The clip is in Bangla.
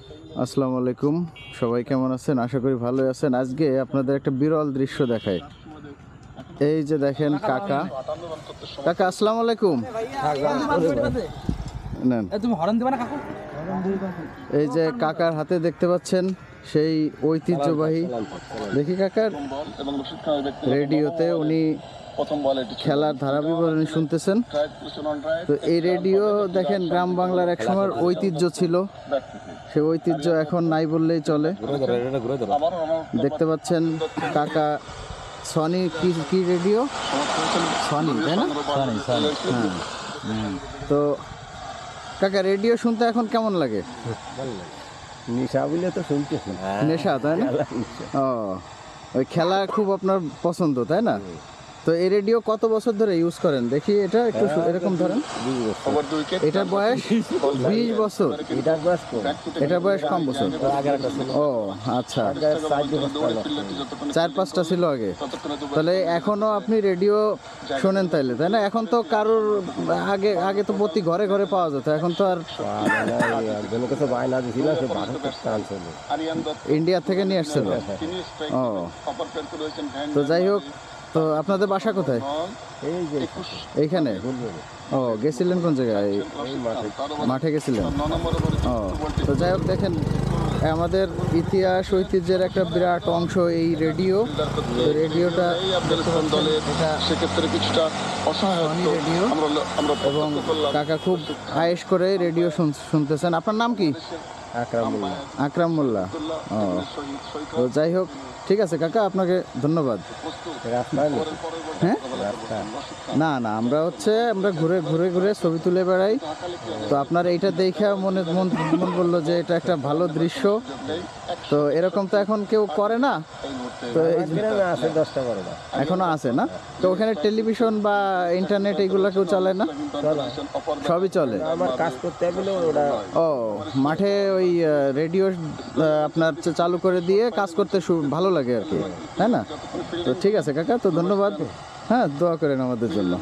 আসসালামু আলাইকুম, সবাই কেমন আছেন? আশা করি ভালোই আছেন। আজকে আপনাদের একটা বিরল দৃশ্য দেখাই। এই যে দেখেন কাকা আসসালামু আলাইকুম। নেন, এই যে কাকার হাতে দেখতে পাচ্ছেন সেই ঐতিহ্যবাহী, দেখি কাকার রেডিওতে উনি খেলার ধারা বিবরণী শুনতেছেন। তো এই রেডিও দেখেন গ্রাম বাংলার এক সময় ঐতিহ্য ছিল, সে ঐতিহ্য এখন নাই বললেই চলে। দেখতে পাচ্ছেন কাকা সনি কি রেডিও, সনি তাই না? হ্যাঁ। তো কাকা রেডিও শুনতে এখন কেমন লাগে? নেশা বলে তো শুনতেছি। নেশা তাই না? ও, ওই খেলা খুব আপনার পছন্দ তাই না? তো এই রেডিও কত বছর ধরে ইউজ করেন? দেখি এটা একটু এরকম ধরেন। এটার বয়স 20 বছর। এটার বয়স কম বছর। ও আচ্ছা, 4-5টা ছিল আগে। তাহলে এখনো আপনি রেডিও শোনেন তাইলে তাই না? এখন তো কারোর আগে তো প্রতি ঘরে ঘরে পাওয়া যেত, এখন তো আর ইন্ডিয়া থেকে নিয়ে আসছিল। ও, তো যাই হোক, তো আপনাদের বাসা কোথায়? এইখানে। ও, গেছিলেন কোন জায়গায়? মাঠে গেছিলেন। ও, তো যাই হোক, দেখেন আমাদের ইতিহাস ঐতিহ্যের একটা বিরাট অংশ এই রেডিও। রেডিওটা সেক্ষেত্রে কিছুটা অসহায় রেডিও, এবং কাকা খুব আয়েশ করে রেডিও শুনতেছেন। আপনার নাম কি? আকরাম মোল্লা। ও, তো যাই হোক, ঠিক আছে কাকা, আপনাকে ধন্যবাদ। হ্যাঁ, না না, আমরা ঘুরে ঘুরে ছবি তুলে বেড়াই। তো আপনার এইটা দেখে মন বললো যে এটা একটা ভালো দৃশ্য। তো এরকম তো এখন কেউ করে না, তো এখনো আছে না? তো ওখানে টেলিভিশন বা ইন্টারনেট এগুলো কেউ চলে না? সবই চলে। আমার কাজ করতে গেলে ও, মাঠে ওই রেডিও আপনার চালু করে দিয়ে কাজ করতে ভালো লাগে আর কি, তাই না? তো ঠিক আছে কাকা, তো ধন্যবাদ। হ্যাঁ, দোয়া করেন আমাদের জন্য।